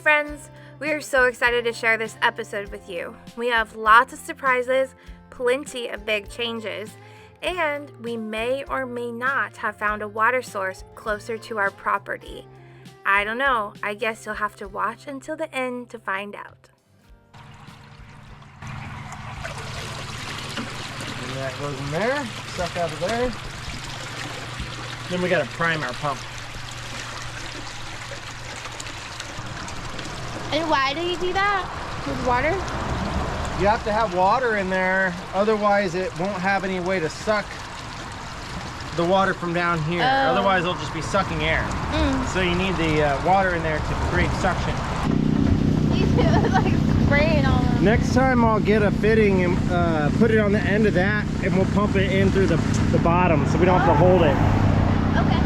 friends! We are so excited to share this episode with you. We have lots of surprises, plenty of big changes, and we may or may not have found a water source closer to our property. I don't know. I guess you'll have to watch until the end to find out. And that goes in there, suck out of there. Then we gotta prime our pump. And why do you do that? With water? You have to have water in there, otherwise it won't have any way to suck the water from down here. Otherwise it'll just be sucking air. So you need the water in there to create suction. It's like spraying all of them. Next time I'll get a fitting and put it on the end of that, and we'll pump it in through the bottom so we don't have to hold it. Okay.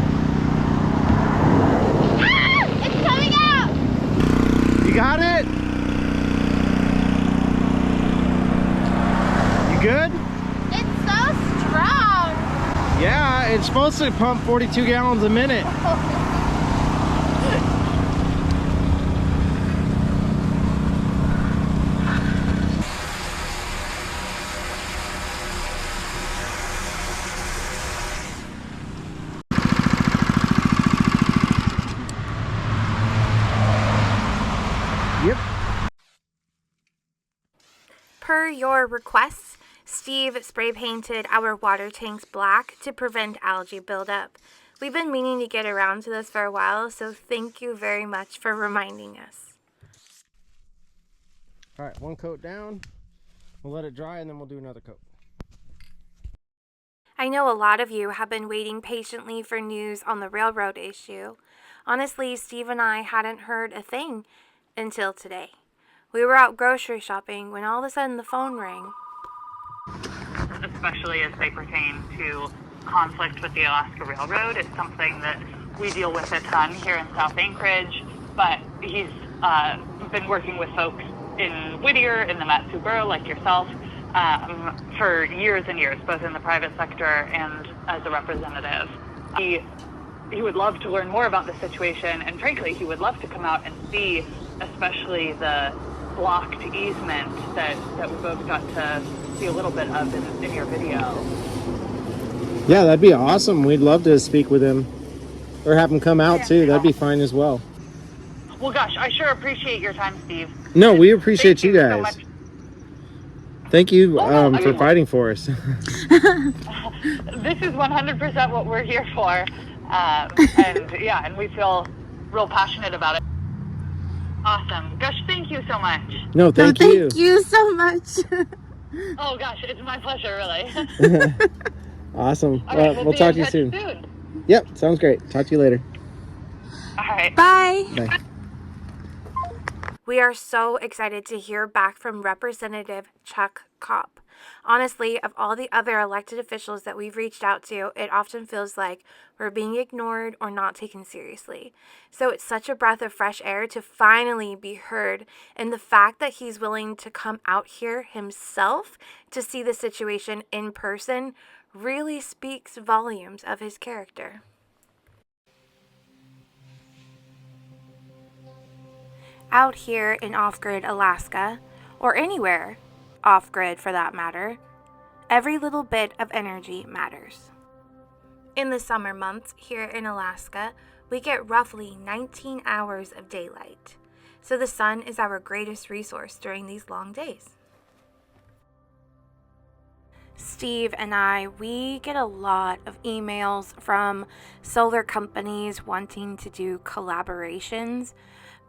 Ah! It's coming out! You got it? You good? It's so strong. Yeah, it's supposed to pump 42 gallons a minute. Yep. Per your requests, Steve spray painted our water tanks black to prevent algae buildup. We've been meaning to get around to this for a while, so thank you very much for reminding us. All right, one coat down. We'll let it dry and then we'll do another coat. I know a lot of you have been waiting patiently for news on the railroad issue. Honestly, Steve and I hadn't heard a thing until today. We were out grocery shopping when all of a sudden the phone rang. Especially as they pertain to conflict with the Alaska Railroad. It's something that we deal with a ton here in South Anchorage, but he's been working with folks in Whittier, in the Mat-Su Borough, like yourself, for years and years, both in the private sector and as a representative. He would love to learn more about the situation, and frankly, he would love to come out and see, especially the blocked easement that we both got to see a little bit of in your video. Yeah, that'd be awesome. We'd love to speak with him or have him come out too. That'd be fine as well. Well, gosh, I sure appreciate your time, Steve. No, we appreciate you guys. So much. Thank you for fighting for us. This is 100% what we're here for. And we feel real passionate about it. Awesome. Gosh, thank you so much. No, thank you. Thank you so much. Oh, gosh, it's my pleasure, really. Awesome. All right, We'll talk to you soon. Yep, sounds great. Talk to you later. All right. Bye. Bye. We are so excited to hear back from Representative Kopp. Honestly, of all the other elected officials that we've reached out to, it often feels like we're being ignored or not taken seriously. So it's such a breath of fresh air to finally be heard, and the fact that he's willing to come out here himself to see the situation in person really speaks volumes of his character. Out here in off-grid Alaska, or anywhere off-grid for that matter, every little bit of energy matters. In the summer months here in Alaska, we get roughly 19 hours of daylight, so the sun is our greatest resource during these long days. Steve and we get a lot of emails from solar companies wanting to do collaborations.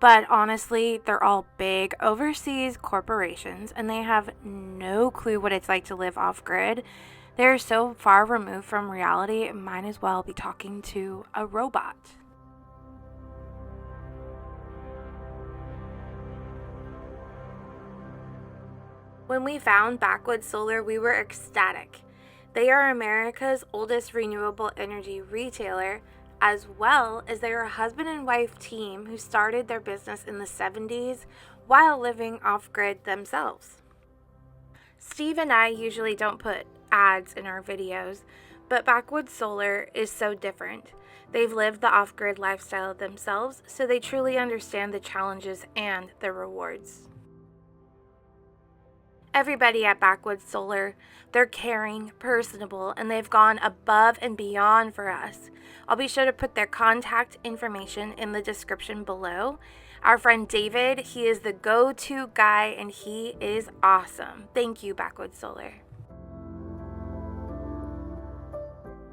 But honestly, they're all big overseas corporations and they have no clue what it's like to live off-grid. They're so far removed from reality, it might as well be talking to a robot. When we found Backwoods Solar, we were ecstatic. They are America's oldest renewable energy retailer, as well as they are a husband and wife team who started their business in the 70s while living off-grid themselves. Steve and I usually don't put ads in our videos, but Backwoods Solar is so different. They've lived the off-grid lifestyle themselves, so they truly understand the challenges and the rewards. Everybody at Backwoods Solar, they're caring, personable, and they've gone above and beyond for us. I'll be sure to put their contact information in the description below. Our friend David, he is the go-to guy and he is awesome. Thank you, Backwoods Solar.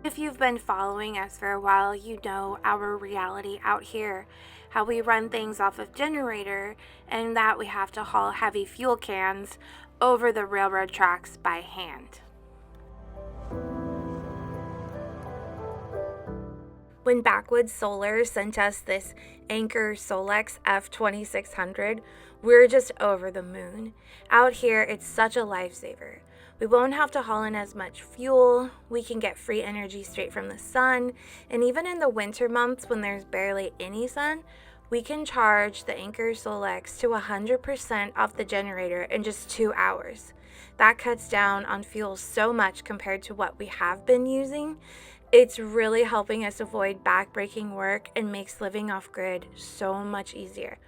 If you've been following us for a while, you know our reality out here, how we run things off of generator and that we have to haul heavy fuel cans over the railroad tracks by hand. When Backwoods Solar sent us this Anchor Solex F2600, we were just over the moon. Out here, it's such a lifesaver. We won't have to haul in as much fuel, we can get free energy straight from the sun, and even in the winter months when there's barely any sun, we can charge the Anchor Solex to 100% off the generator in just 2 hours. That cuts down on fuel so much compared to what we have been using. It's really helping us avoid backbreaking work and makes living off-grid so much easier.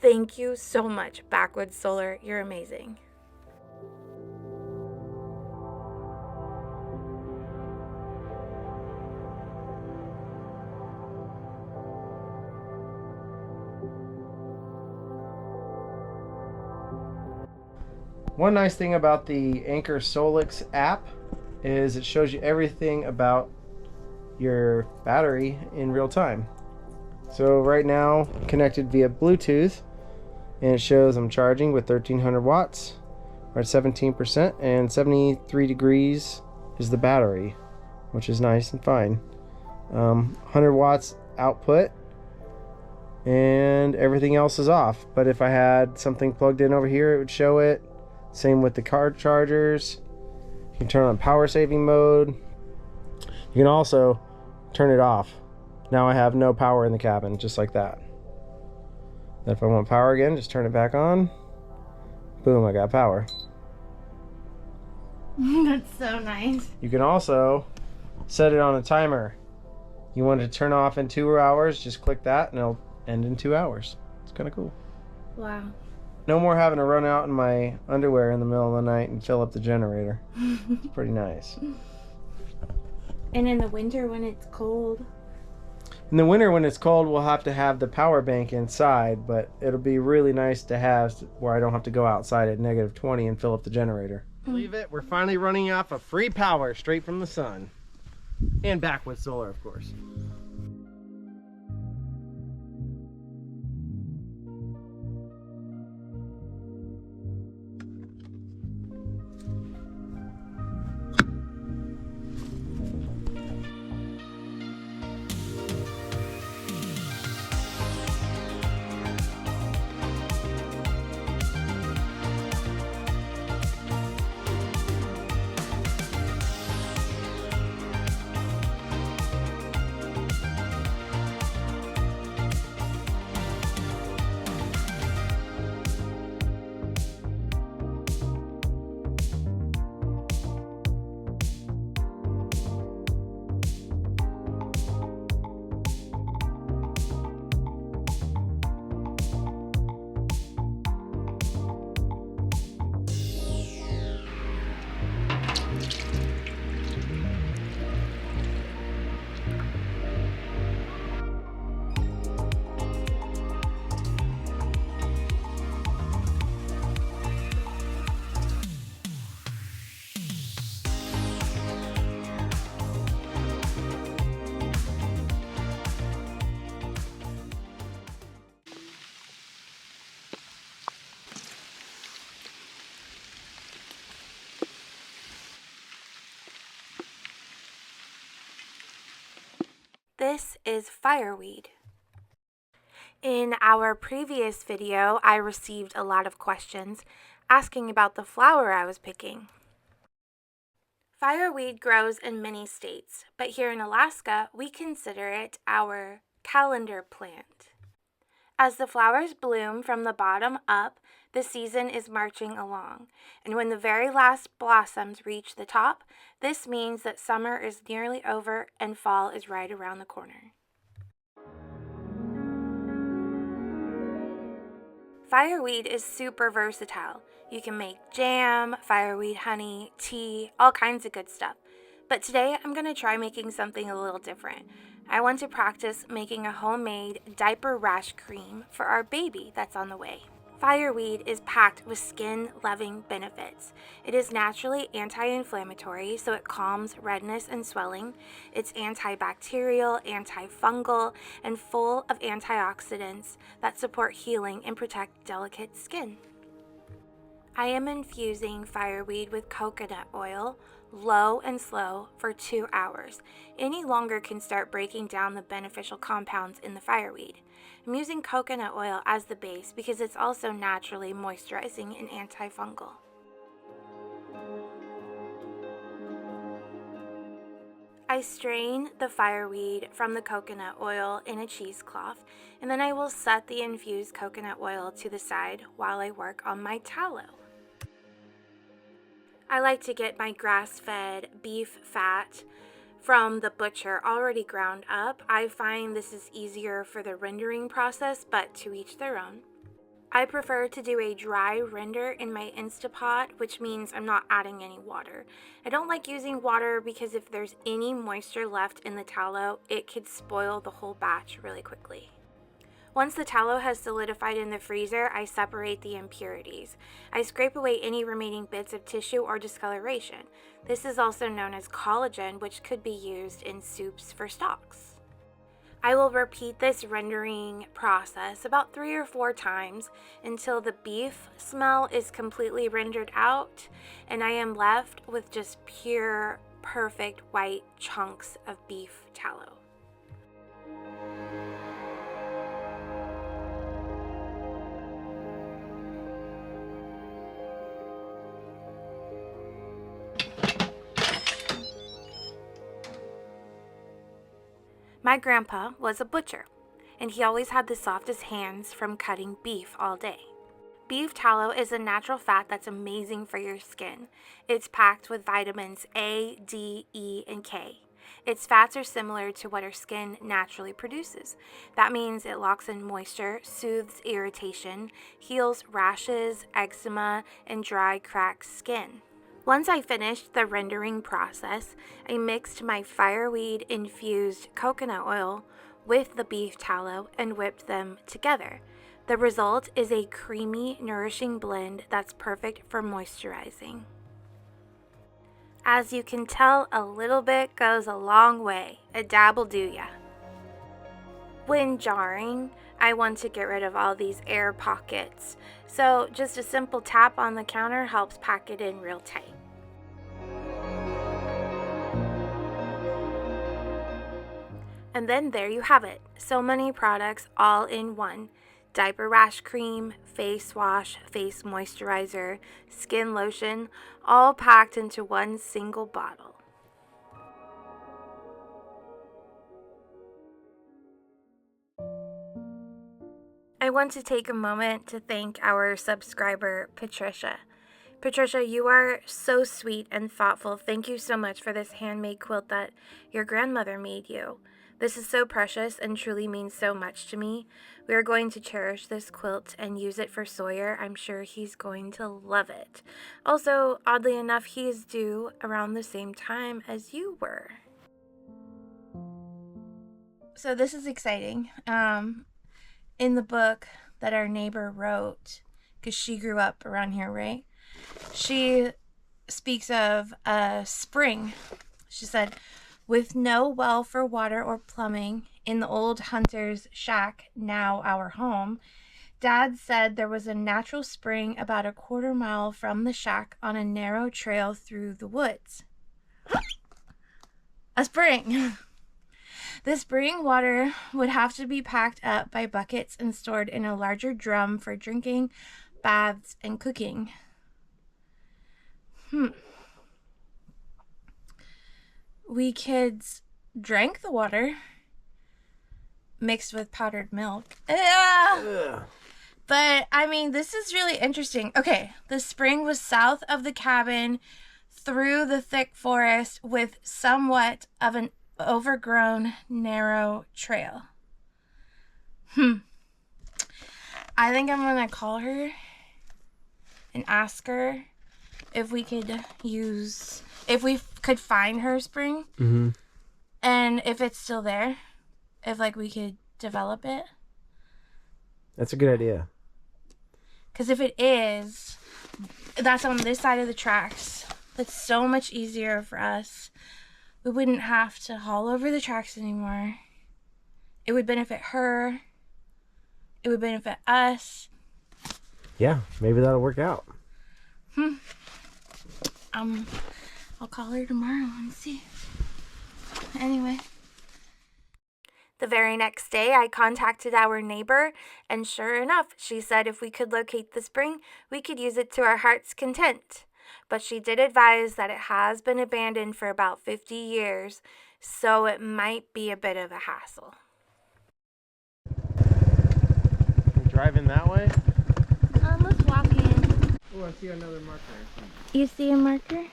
Thank you so much, Backwoods Solar. You're amazing. One nice thing about the Anchor Solix app is it shows you everything about your battery in real time. So right now connected via Bluetooth, and it shows I'm charging with 1300 watts. We're at 17% and 73 degrees is the battery, which is nice and fine. 100 watts output and everything else is off. But if I had something plugged in over here, it would show it. Same with the car chargers. You can turn on power saving mode. You can also turn it off. Now I have no power in the cabin, just like that. If I want power again, just turn it back on. Boom, I got power. That's so nice. You can also set it on a timer. You want it to turn off in 2 hours, just click that and it'll end in 2 hours. It's kind of cool. Wow. No more having to run out in my underwear in the middle of the night and fill up the generator. It's pretty nice. And in the winter when it's cold? In the winter when it's cold, we'll have to have the power bank inside, but it'll be really nice to have where I don't have to go outside at -20 and fill up the generator. Believe it, we're finally running off of free power straight from the sun. And Backwoods Solar, of course. This is fireweed. In our previous video, I received a lot of questions asking about the flower I was picking. Fireweed grows in many states, but here in Alaska, we consider it our calendar plant. As the flowers bloom from the bottom up, the season is marching along, and when the very last blossoms reach the top, this means that summer is nearly over and fall is right around the corner. Fireweed is super versatile. You can make jam, fireweed honey, tea, all kinds of good stuff. But today I'm going to try making something a little different. I want to practice making a homemade diaper rash cream for our baby that's on the way. Fireweed is packed with skin-loving benefits. It is naturally anti-inflammatory, so it calms redness and swelling. It's antibacterial, antifungal, and full of antioxidants that support healing and protect delicate skin. I am infusing fireweed with coconut oil, low and slow, for 2 hours. Any longer can start breaking down the beneficial compounds in the fireweed. I'm using coconut oil as the base because it's also naturally moisturizing and antifungal. I strain the fireweed from the coconut oil in a cheesecloth, and then I will set the infused coconut oil to the side while I work on my tallow. I like to get my grass-fed beef fat from the butcher already ground up. I find this is easier for the rendering process, but to each their own. I prefer to do a dry render in my Instapot, which means I'm not adding any water. I don't like using water because if there's any moisture left in the tallow, it could spoil the whole batch really quickly. Once the tallow has solidified in the freezer, I separate the impurities. I scrape away any remaining bits of tissue or discoloration. This is also known as collagen, which could be used in soups for stocks. I will repeat this rendering process about 3 or 4 times until the beef smell is completely rendered out and I am left with just pure, perfect white chunks of beef tallow. My grandpa was a butcher, and he always had the softest hands from cutting beef all day. Beef tallow is a natural fat that's amazing for your skin. It's packed with vitamins A, D, E, and K. Its fats are similar to what our skin naturally produces. That means it locks in moisture, soothes irritation, heals rashes, eczema, and dry, cracked skin. Once I finished the rendering process, I mixed my fireweed-infused coconut oil with the beef tallow and whipped them together. The result is a creamy, nourishing blend that's perfect for moisturizing. As you can tell, a little bit goes a long way. A dab'll do ya. When jarring, I want to get rid of all these air pockets, so just a simple tap on the counter helps pack it in real tight. And then there you have it. So many products all in one. Diaper rash cream, face wash, face moisturizer, skin lotion, all packed into one single bottle. I want to take a moment to thank our subscriber, Patricia. Patricia, you are so sweet and thoughtful. Thank you so much for this handmade quilt that your grandmother made you. This is so precious and truly means so much to me. We are going to cherish this quilt and use it for Sawyer. I'm sure he's going to love it. Also, oddly enough, he is due around the same time as you were. So this is exciting. In the book that our neighbor wrote, because she grew up around here, right? She speaks of a spring. She said, with no well for water or plumbing in the old hunter's shack, now our home, Dad said there was a natural spring about a 1/4 mile from the shack on a narrow trail through the woods. A spring! The spring water would have to be packed up by buckets and stored in a larger drum for drinking, baths, and cooking. We kids drank the water mixed with powdered milk. Ugh. But, I mean, this is really interesting. Okay, the spring was south of the cabin through the thick forest with somewhat of an overgrown, narrow trail. I I think I'm gonna call her and ask her if we could find her spring. Mm-hmm. And if it's still there, if like we could develop it. That's a good idea. Because if it is, that's on this side of the tracks. That's so much easier for us. We wouldn't have to haul over the tracks anymore. It would benefit her. It would benefit us. Yeah, maybe that'll work out. I'll call her tomorrow and see. Anyway. The very next day, I contacted our neighbor, and sure enough, she said if we could locate the spring, we could use it to our heart's content. But she did advise that it has been abandoned for about 50 years, so it might be a bit of a hassle. We're driving that way? Let's walk in. Oh, I see another marker. You see a marker?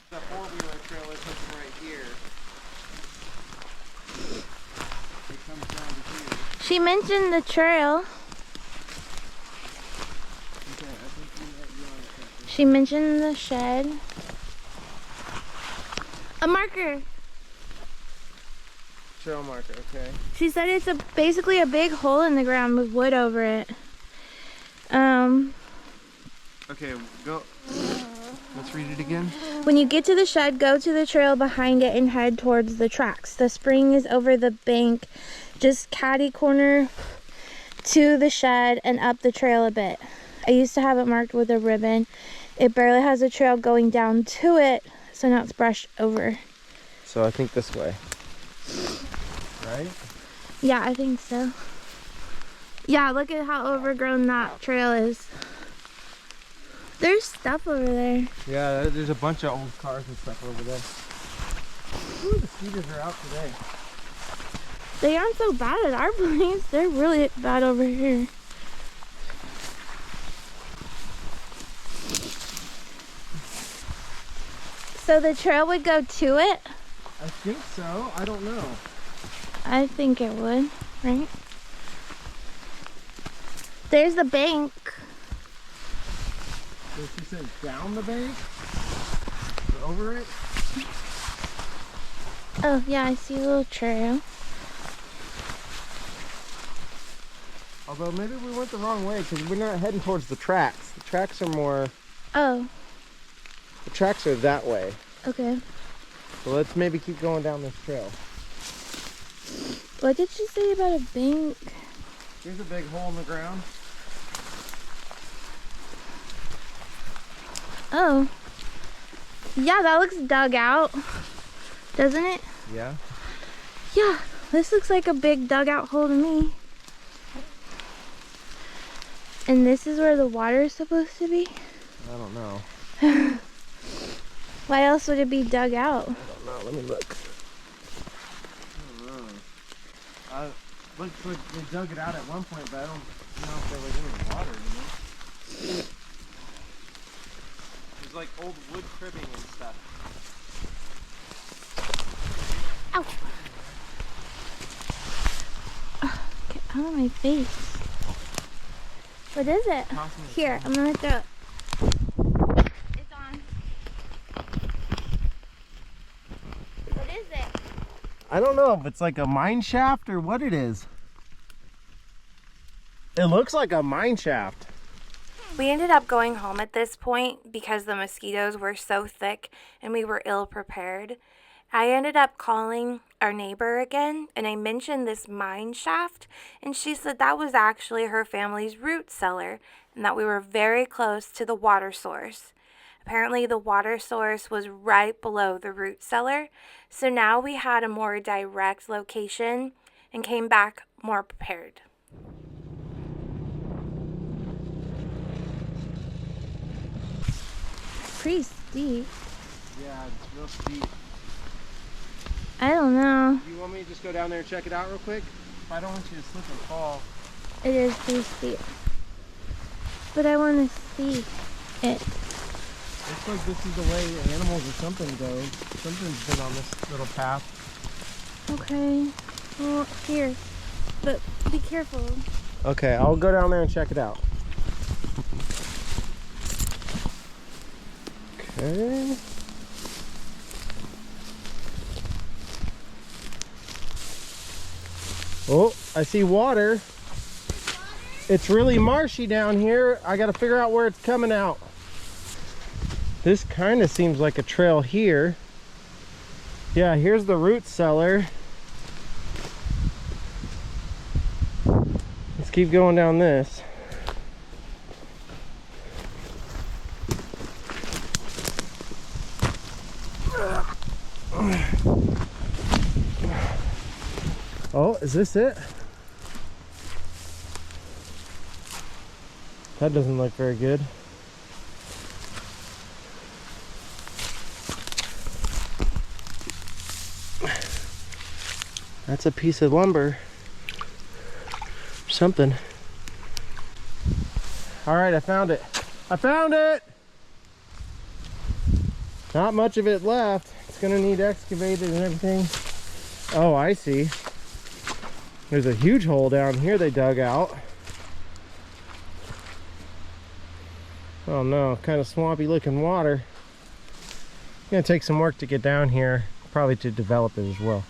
The four-wheeler trail is hooking right here. It comes down to here. She mentioned the trail. Okay, I think you're on it. She mentioned the shed. A marker. Trail marker, okay. She said it's basically a big hole in the ground with wood over it. Okay, go. Let's read it again. When you get to the shed, go to the trail behind it and head towards the tracks. The spring is over the bank, just catty corner to the shed and up the trail a bit. I used to have it marked with a ribbon. It barely has a trail going down to it, so now it's brushed over. So I think this way. Right? Yeah, I think so. Yeah, look at how overgrown that trail is. There's stuff over there. Yeah, there's a bunch of old cars and stuff over there. Ooh, the speeders are out today. They aren't so bad at our place. They're really bad over here. So the trail would go to it? I think so. I don't know. I think it would, right? There's the bank. So she said down the bank? Or over it? Oh, yeah, I see a little trail. Although maybe we went the wrong way because we're not heading towards the tracks. The tracks are more... Oh, The tracks are that way. okay. So let's maybe keep going down this trail. What did she say about a bank? Here's a big hole in the ground. Oh. Yeah, that looks dug out, doesn't it? Yeah. Yeah, this looks like a big dugout hole to me. And this is where the water is supposed to be? I don't know. Why else would it be dug out? I don't know. Let me look. I don't know. Looks like they dug it out at one point, but I don't know if there was any water in it. There's like old wood cribbing and stuff. Ow! Get out of my face. What is it? Here, I'm gonna throw it. It's on. What is it? I don't know if it's like a mine shaft or what it is. It looks like a mine shaft. We ended up going home at this point because the mosquitoes were so thick and we were ill prepared. I ended up calling our neighbor again and I mentioned this mine shaft and she said that was actually her family's root cellar and that we were very close to the water source. Apparently the water source was right below the root cellar, so now we had a more direct location and came back more prepared. Pretty steep. Yeah, it's real steep. I don't know. You want me to just go down there and check it out real quick? I don't want you to slip and fall. It is pretty steep. But I want to see it. Looks like this is the way animals or something go. Something's been on this little path. Okay. Well, here. But be careful. Okay, I'll go down there and check it out. Okay. Oh, I see water. It's really marshy down here. I gotta figure out where it's coming out. This kind of seems like a trail here. Yeah, here's the root cellar. Let's keep going down this. Oh, is this it? That doesn't look very good. That's a piece of lumber. Something. All right, I found it. I found it! Not much of it left. It's gonna need excavated and everything. Oh, I see. There's a huge hole down here they dug out. Oh no, kind of swampy looking water. It's gonna take some work to get down here, probably to develop it as well.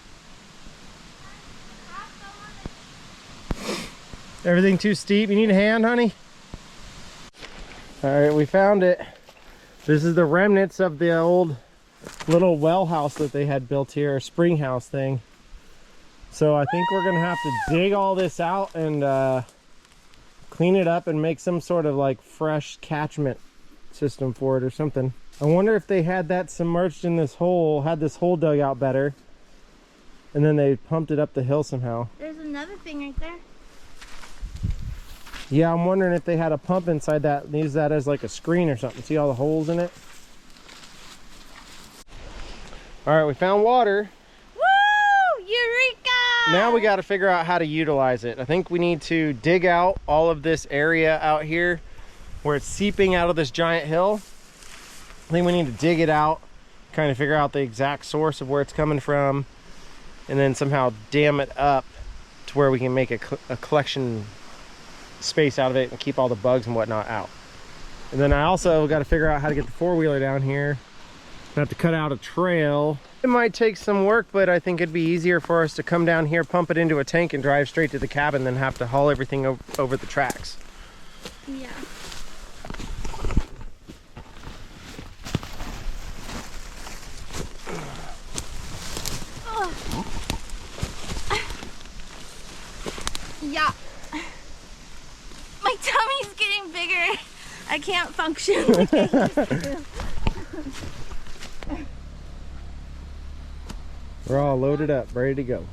Everything too steep? You need a hand, honey? All right, we found it. This is the remnants of the old little well house that they had built here, a spring house thing. So I think we're gonna have to dig all this out and clean it up and make some sort of like fresh catchment system for it or something. I wonder if they had that submerged in this hole, had this hole dug out better, and then they pumped it up the hill somehow. There's another thing right there. Yeah, I'm wondering if they had a pump inside that and use that as like a screen or something. See all the holes in it? All right, we found water. Woo! Eureka! Now we got to figure out how to utilize it. I think we need to dig out all of this area out here where it's seeping out of this giant hill. I think we need to dig it out, kind of figure out the exact source of where it's coming from, and then somehow dam it up to where we can make a collection space out of it and keep all the bugs and whatnot out. And then I also got to figure out how to get the four-wheeler down here. I have to cut out a trail. It might take some work, but I think it'd be easier for us to come down here, pump it into a tank, and drive straight to the cabin than have to haul everything over the tracks. Yeah. Yeah. My tummy's getting bigger. I can't function like I used to. We're all loaded up, ready to go.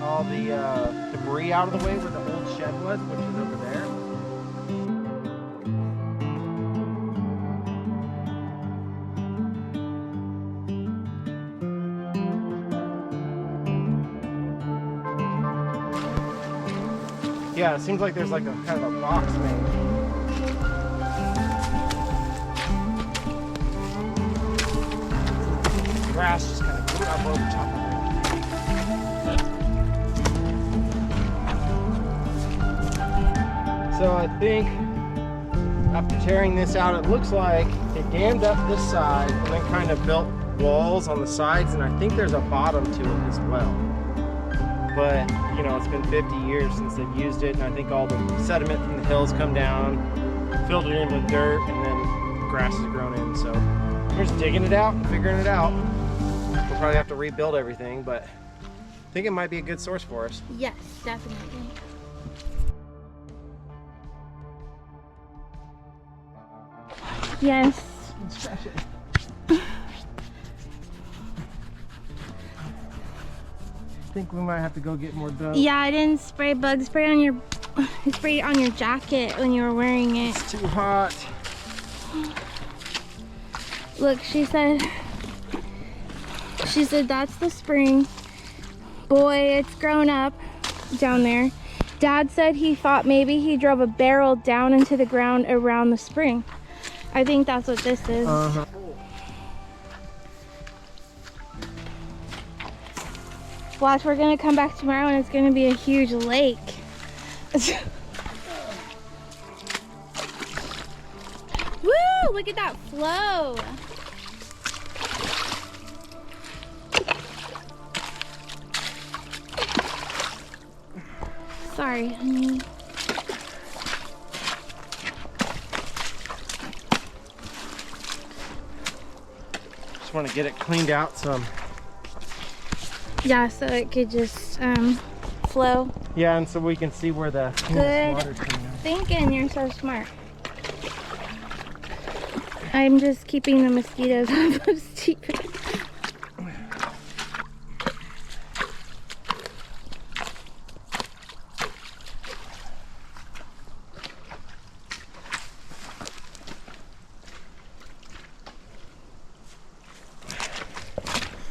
All the debris out of the way where the old shed was, which is over there. Yeah, it seems like there's like a kind of a box made. Grass just kind of grew up over top of it. So I think after tearing this out, it looks like it dammed up this side and then kind of built walls on the sides, and I think there's a bottom to it as well. But, you know, it's been 50 years since they've used it, and I think all the sediment from the hills come down, filled it in with dirt, and then grass has grown in. So we're just digging it out and figuring it out. We'll probably have to rebuild everything, but I think it might be a good source for us. Yes, definitely. Yes. Let's scratch it. I think we might have to go get more dope. Yeah, I didn't spray bug spray on your spray on your jacket when you were wearing it. It's too hot. Look, she said that's the spring. Boy, it's grown up down there. Dad said he thought maybe he drove a barrel down into the ground around the spring. I think that's what this is. Uh-huh. Watch, we're gonna come back tomorrow and it's gonna be a huge lake. Woo! Look at that flow. Sorry, honey. Just want to get it cleaned out some. Yeah, so it could just flow. Yeah, and so we can see where the Good water's coming out. thinking, you're so smart. I'm just keeping the mosquitoes off of Steven.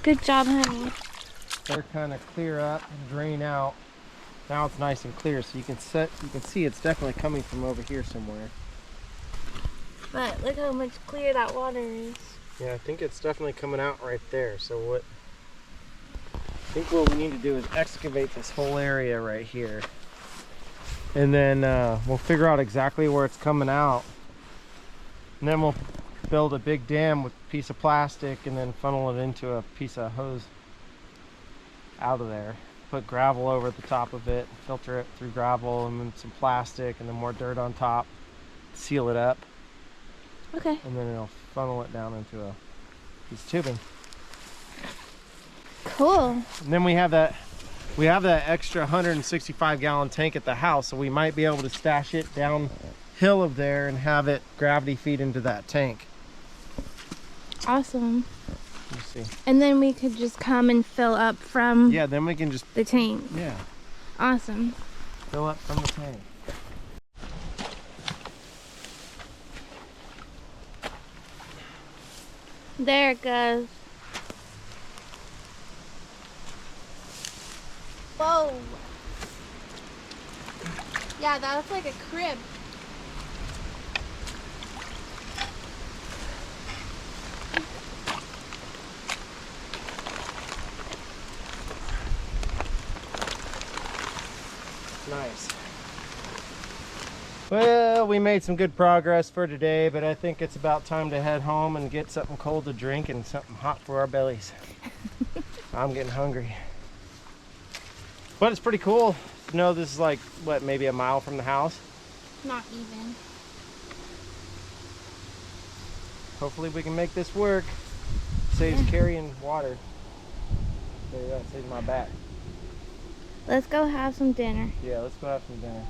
Good job, honey. They're kind of clear up and drain out. Now it's nice and clear, so you can see it's definitely coming from over here somewhere. But look how much clear that water is. Yeah, I think it's definitely coming out right there. So I think what we need to do is excavate this whole area right here. And then we'll figure out exactly where it's coming out. And then we'll build a big dam with a piece of plastic and then funnel it into a piece of hose out of there. Put gravel over the top of it, filter it through gravel, and then some plastic and then more dirt on top. Seal it up. Okay. And then it'll funnel it down into a piece of tubing. Cool. And then we have that extra 165 gallon tank at the house, so we might be able to stash it downhill of there and have it gravity feed into that tank. Awesome. Let me see. And then we could just come and fill up from Yeah, then we can just the tank. yeah, Awesome. fill up from the tank. There it goes. Whoa. Yeah, that looks like a crib. Nice. Well, we made some good progress for today, but I think it's about time to head home and get something cold to drink and something hot for our bellies. I'm getting hungry. But it's pretty cool to know this is like, what, maybe a mile from the house? Not even. Hopefully we can make this work. Saves carrying water. There you go, saves my back. Let's go have some dinner. Yeah, let's go have some dinner.